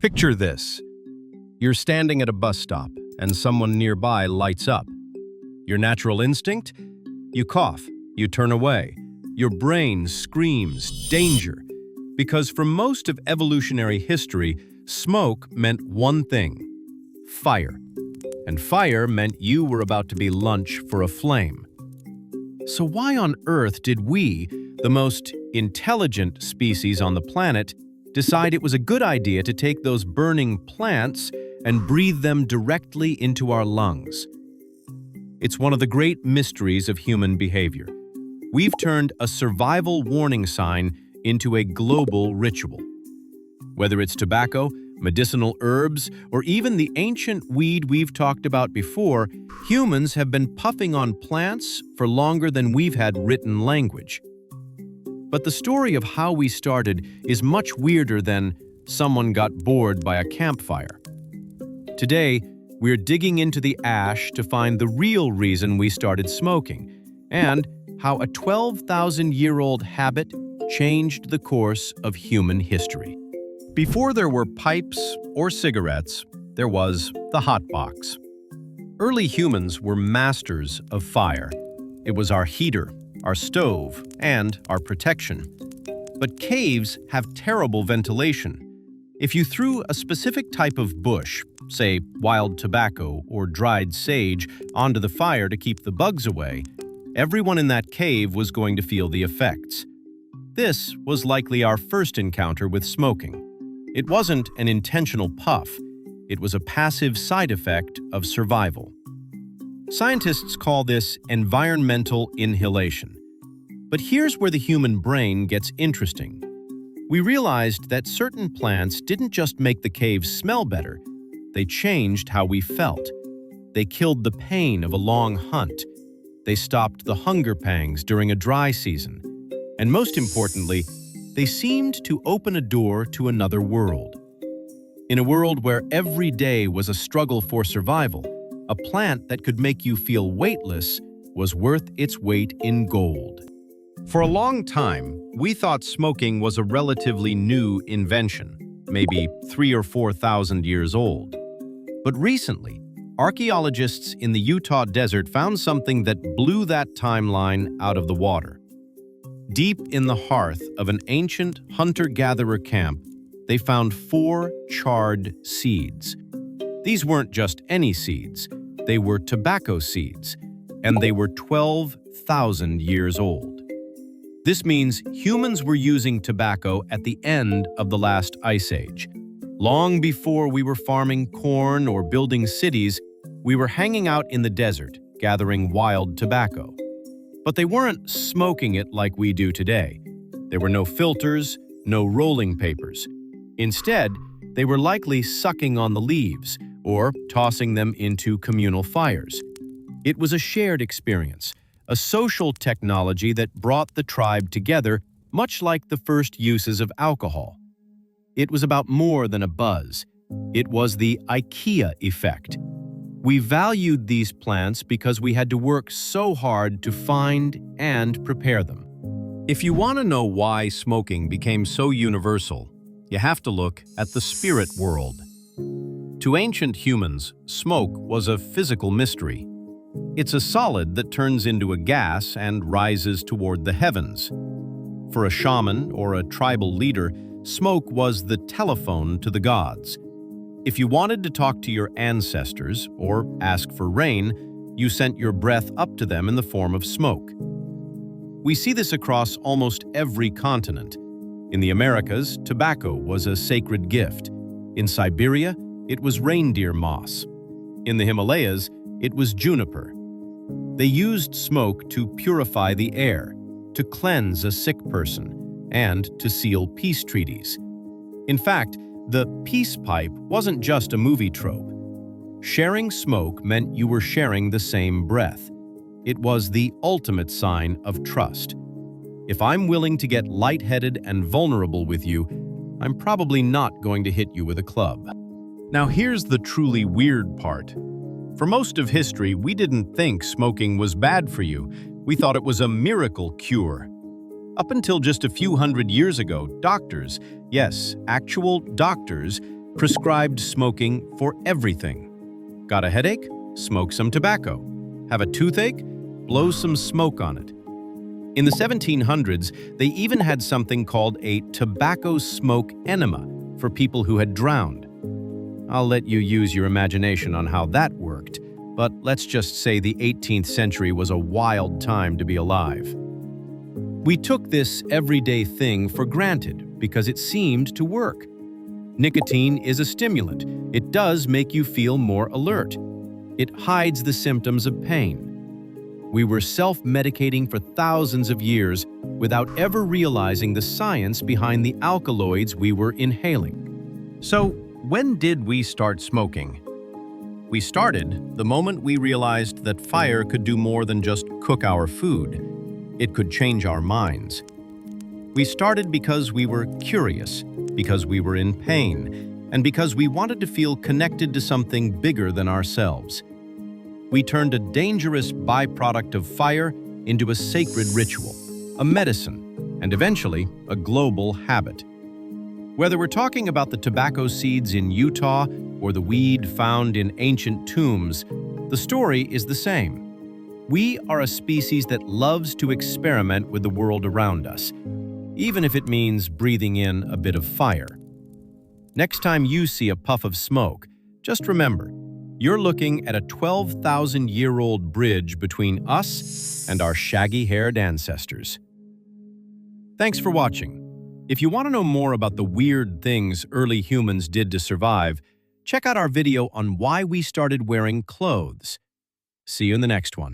Picture this. You're standing at a bus stop, and someone nearby lights up. Your natural instinct? You cough, you turn away. Your brain screams, danger. Because for most of evolutionary history, smoke meant one thing: fire. And fire meant you were about to be lunch for a flame. So why on earth did we, the most intelligent species on the planet, decide it was a good idea to take those burning plants and breathe them directly into our lungs? It's one of the great mysteries of human behavior. We've turned a survival warning sign into a global ritual. Whether it's tobacco, medicinal herbs, or even the ancient weed we've talked about before, humans have been puffing on plants for longer than we've had written language. But the story of how we started is much weirder than someone got bored by a campfire. Today, we're digging into the ash to find the real reason we started smoking, and how a 12,000-year-old habit changed the course of human history. Before there were pipes or cigarettes, there was the hot box. Early humans were masters of fire. It was our heater, our stove, and our protection. But caves have terrible ventilation. If you threw a specific type of bush, say wild tobacco or dried sage, onto the fire to keep the bugs away, everyone in that cave was going to feel the effects. This was likely our first encounter with smoking. It wasn't an intentional puff. It was a passive side effect of survival. Scientists call this environmental inhalation. But here's where the human brain gets interesting. We realized that certain plants didn't just make the cave smell better, they changed how we felt. They killed the pain of a long hunt. They stopped the hunger pangs during a dry season. And most importantly, they seemed to open a door to another world. In a world where every day was a struggle for survival, a plant that could make you feel weightless was worth its weight in gold. For a long time, we thought smoking was a relatively new invention, maybe 3,000 or 4,000 years old. But recently, archaeologists in the Utah desert found something that blew that timeline out of the water. Deep in the hearth of an ancient hunter-gatherer camp, they found 4 charred seeds. These weren't just any seeds, they were tobacco seeds, and they were 12,000 years old. This means humans were using tobacco at the end of the last ice age. Long before we were farming corn or building cities, we were hanging out in the desert, gathering wild tobacco. But they weren't smoking it like we do today. There were no filters, no rolling papers. Instead, they were likely sucking on the leaves or tossing them into communal fires. It was a shared experience, a social technology that brought the tribe together, much like the first uses of alcohol. It was about more than a buzz. It was the IKEA effect. We valued these plants because we had to work so hard to find and prepare them. If you want to know why smoking became so universal, you have to look at the spirit world. To ancient humans, smoke was a physical mystery. It's a solid that turns into a gas and rises toward the heavens. For a shaman or a tribal leader, smoke was the telephone to the gods. If you wanted to talk to your ancestors or ask for rain, you sent your breath up to them in the form of smoke. We see this across almost every continent. In the Americas, tobacco was a sacred gift. In Siberia, it was reindeer moss. In the Himalayas, it was juniper. They used smoke to purify the air, to cleanse a sick person, and to seal peace treaties. In fact, the peace pipe wasn't just a movie trope. Sharing smoke meant you were sharing the same breath. It was the ultimate sign of trust. If I'm willing to get lightheaded and vulnerable with you, I'm probably not going to hit you with a club. Now here's the truly weird part. For most of history, we didn't think smoking was bad for you. We thought it was a miracle cure. Up until just a few hundred years ago, doctors, yes, actual doctors, Prescribed smoking for everything. Got a headache? Smoke some tobacco. Have a toothache? Blow some smoke on it. In the 1700s, they even had something called a tobacco smoke enema for people who had drowned. I'll let you use your imagination on how that worked, but let's just say the 18th century was a wild time to be alive. We took this everyday thing for granted because it seemed to work. Nicotine is a stimulant. It does make you feel more alert. It hides the symptoms of pain. We were self-medicating for thousands of years without ever realizing the science behind the alkaloids we were inhaling. So, when did we start smoking? We started the moment we realized that fire could do more than just cook our food. It could change our minds. We started because we were curious, because we were in pain, and because we wanted to feel connected to something bigger than ourselves. We turned a dangerous byproduct of fire into a sacred ritual, a medicine, and eventually a global habit. Whether we're talking about the tobacco seeds in Utah or the weed found in ancient tombs, the story is the same. We are a species that loves to experiment with the world around us, even if it means breathing in a bit of fire. Next time you see a puff of smoke, just remember, you're looking at a 12,000-year-old bridge between us and our shaggy-haired ancestors. Thanks for watching. If you want to know more about the weird things early humans did to survive, check out our video on why we started wearing clothes. See you in the next one.